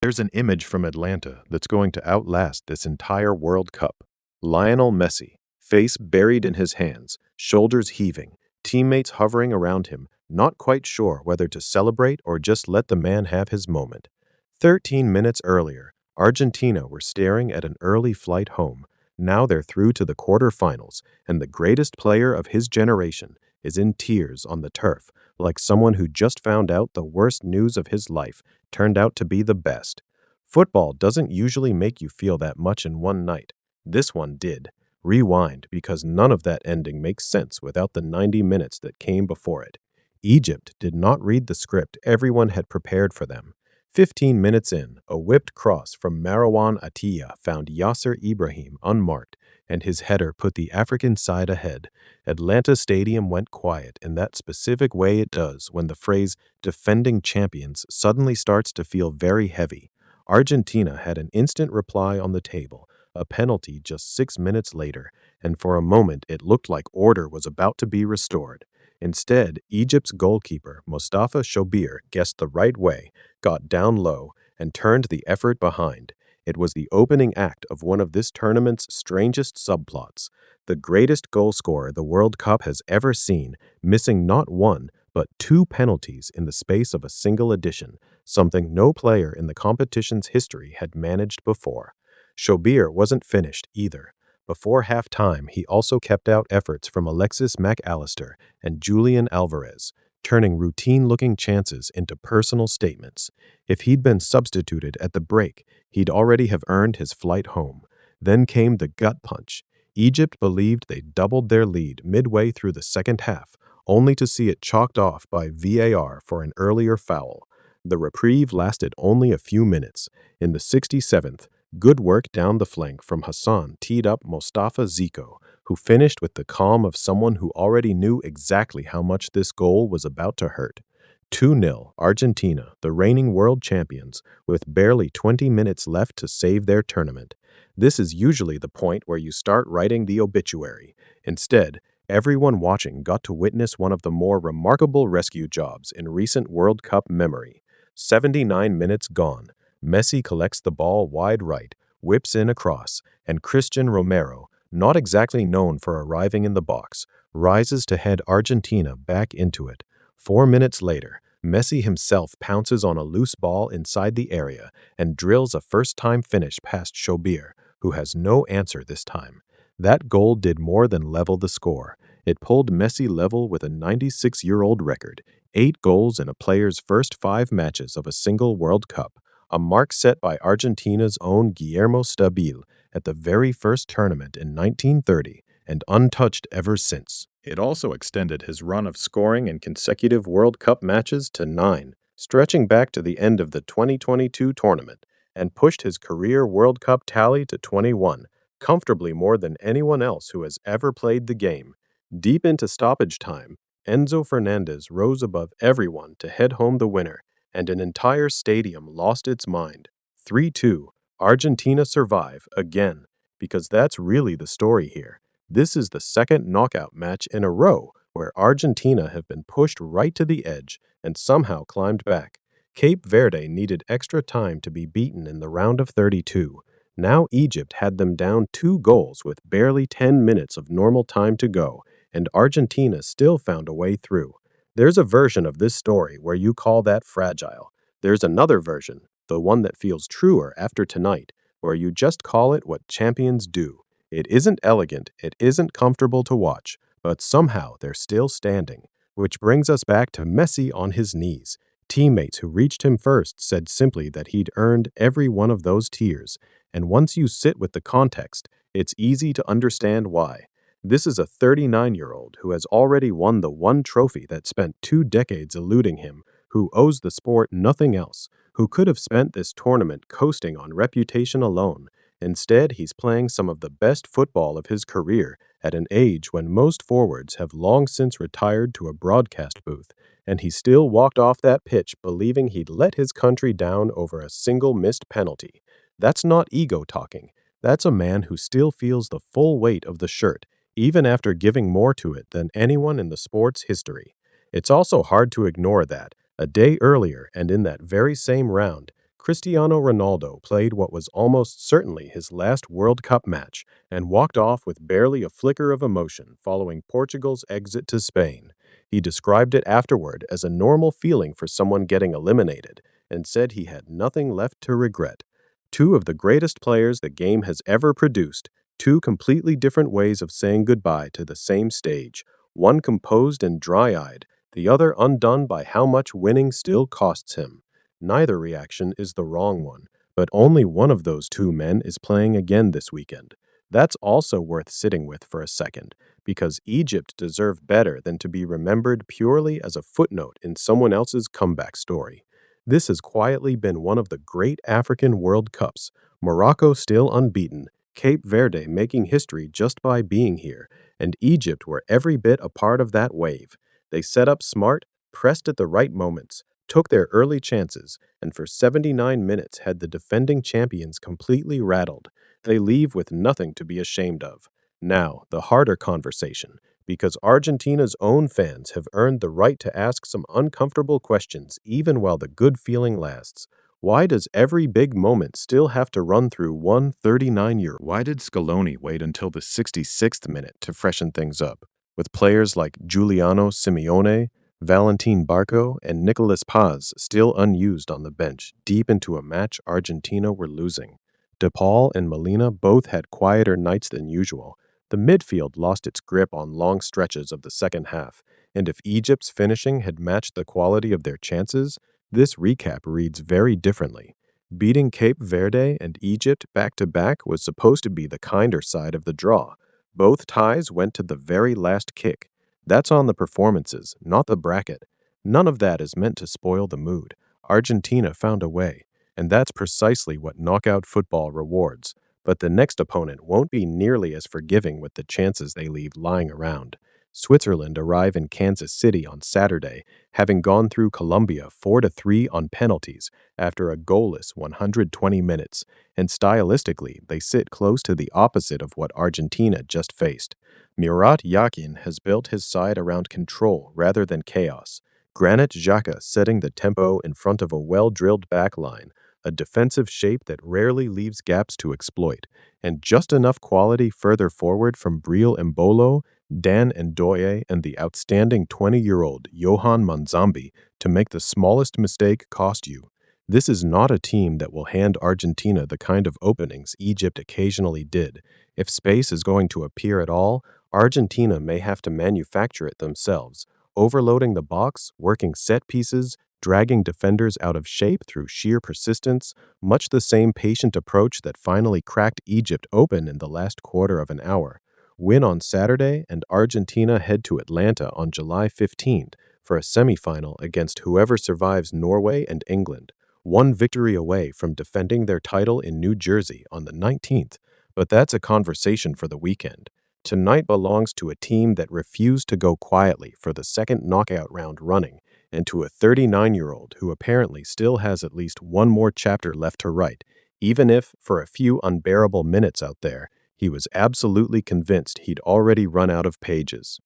There's an image from Atlanta that's going to outlast this entire World Cup. Lionel Messi, face buried in his hands, shoulders heaving, teammates hovering around him, not quite sure whether to celebrate or just let the man have his moment. 13 minutes earlier, Argentina were staring at an early flight home. Now they're through to the quarterfinals, and the greatest player of his generation is in tears on the turf, like someone who just found out the worst news of his life turned out to be the best. Football doesn't usually make you feel that much in one night. This one did. Rewind, because none of that ending makes sense without the 90 minutes that came before it. Egypt did not read the script everyone had prepared for them. 15 minutes in, a whipped cross from Marwan Atiyah found Yasser Ibrahim unmarked, and his header put the African side ahead. Atlanta Stadium went quiet in that specific way it does when the phrase defending champions suddenly starts to feel very heavy. Argentina had an instant reply on the table, a penalty just 6 minutes later, and for a moment it looked like order was about to be restored. Instead, Egypt's goalkeeper, Mustafa Shobir, guessed the right way, got down low, and turned the effort behind. It was the opening act of one of this tournament's strangest subplots. The greatest goal scorer the World Cup has ever seen, missing not one, but two penalties in the space of a single edition, something no player in the competition's history had managed before. Shobir wasn't finished either. Before halftime, he also kept out efforts from Alexis McAllister and Julian Alvarez, turning routine-looking chances into personal statements. If he'd been substituted at the break, he'd already have earned his flight home. Then came the gut punch. Egypt believed they'd doubled their lead midway through the second half, only to see it chalked off by VAR for an earlier foul. The reprieve lasted only a few minutes. In the 67th, good work down the flank from Hassan teed up Mostafa Zico, who finished with the calm of someone who already knew exactly how much this goal was about to hurt. 2-0 Argentina, the reigning world champions, with barely 20 minutes left to save their tournament. This is usually the point where you start writing the obituary. Instead, everyone watching got to witness one of the more remarkable rescue jobs in recent World Cup memory. 79 minutes gone. Messi collects the ball wide right, whips in a cross, and Cristian Romero, not exactly known for arriving in the box, rises to head Argentina back into it. 4 minutes later, Messi himself pounces on a loose ball inside the area and drills a first-time finish past Shobir, who has no answer this time. That goal did more than level the score. It pulled Messi level with a 96-year-old record, 8 goals in a player's first 5 matches of a single World Cup, a mark set by Argentina's own Guillermo Stabil at the very first tournament in 1930 and untouched ever since. It also extended his run of scoring in consecutive World Cup matches to 9, stretching back to the end of the 2022 tournament, and pushed his career World Cup tally to 21, comfortably more than anyone else who has ever played the game. Deep into stoppage time, Enzo Fernández rose above everyone to head home the winner, and an entire stadium lost its mind. 3-2, Argentina survive again, because that's really the story here. This is the second knockout match in a row where Argentina have been pushed right to the edge and somehow climbed back. Cape Verde needed extra time to be beaten in the round of 32. Now Egypt had them down 2 goals with barely 10 minutes of normal time to go, and Argentina still found a way through. There's a version of this story where you call that fragile. There's another version, the one that feels truer after tonight, where you just call it what champions do. It isn't elegant, it isn't comfortable to watch, but somehow they're still standing. Which brings us back to Messi on his knees. Teammates who reached him first said simply that he'd earned every one of those tears, and once you sit with the context, it's easy to understand why. This is a 39-year-old who has already won the one trophy that spent 2 decades eluding him, who owes the sport nothing else, who could have spent this tournament coasting on reputation alone. Instead, he's playing some of the best football of his career at an age when most forwards have long since retired to a broadcast booth, and he still walked off that pitch believing he'd let his country down over a single missed penalty. That's not ego talking. That's a man who still feels the full weight of the shirt, even after giving more to it than anyone in the sport's history. It's also hard to ignore that, a day earlier and in that very same round, Cristiano Ronaldo played what was almost certainly his last World Cup match and walked off with barely a flicker of emotion following Portugal's exit to Spain. He described it afterward as a normal feeling for someone getting eliminated and said he had nothing left to regret. Two of the greatest players the game has ever produced, two completely different ways of saying goodbye to the same stage, one composed and dry-eyed, the other undone by how much winning still costs him. Neither reaction is the wrong one, but only one of those two men is playing again this weekend. That's also worth sitting with for a second, because Egypt deserve better than to be remembered purely as a footnote in someone else's comeback story. This has quietly been one of the great African World Cups, Morocco still unbeaten, Cape Verde making history just by being here, and Egypt were every bit a part of that wave. They set up smart, pressed at the right moments, took their early chances, and for 79 minutes had the defending champions completely rattled. They leave with nothing to be ashamed of. Now, the harder conversation, because Argentina's own fans have earned the right to ask some uncomfortable questions even while the good feeling lasts. Why does every big moment still have to run through one 39-year-old? Why did Scaloni wait until the 66th minute to freshen things up? With players like Giuliano Simeone, Valentin Barco, and Nicolas Paz still unused on the bench deep into a match Argentina were losing. De Paul and Molina both had quieter nights than usual. The midfield lost its grip on long stretches of the second half, and if Egypt's finishing had matched the quality of their chances, this recap reads very differently. Beating Cape Verde and Egypt back-to-back was supposed to be the kinder side of the draw. Both ties went to the very last kick. That's on the performances, not the bracket. None of that is meant to spoil the mood. Argentina found a way, and that's precisely what knockout football rewards. But the next opponent won't be nearly as forgiving with the chances they leave lying around. Switzerland arrive in Kansas City on Saturday, having gone through Colombia 4-3 on penalties after a goalless 120 minutes, and stylistically they sit close to the opposite of what Argentina just faced. Murat Yakin has built his side around control rather than chaos. Granit Xhaka setting the tempo in front of a well-drilled back line, a defensive shape that rarely leaves gaps to exploit, and just enough quality further forward from Breel Embolo, Dan Ndoye, and the outstanding 20-year-old Johan Manzambi to make the smallest mistake cost you. This is not a team that will hand Argentina the kind of openings Egypt occasionally did. If space is going to appear at all, Argentina may have to manufacture it themselves, overloading the box, working set pieces, dragging defenders out of shape through sheer persistence, much the same patient approach that finally cracked Egypt open in the last quarter of an hour. Win on Saturday, and Argentina head to Atlanta on July 15th for a semifinal against whoever survives Norway and England, one victory away from defending their title in New Jersey on the 19th. But that's a conversation for the weekend. Tonight belongs to a team that refused to go quietly for the second knockout round running, and to a 39-year-old who apparently still has at least one more chapter left to write, even if, for a few unbearable minutes out there, he was absolutely convinced he'd already run out of pages.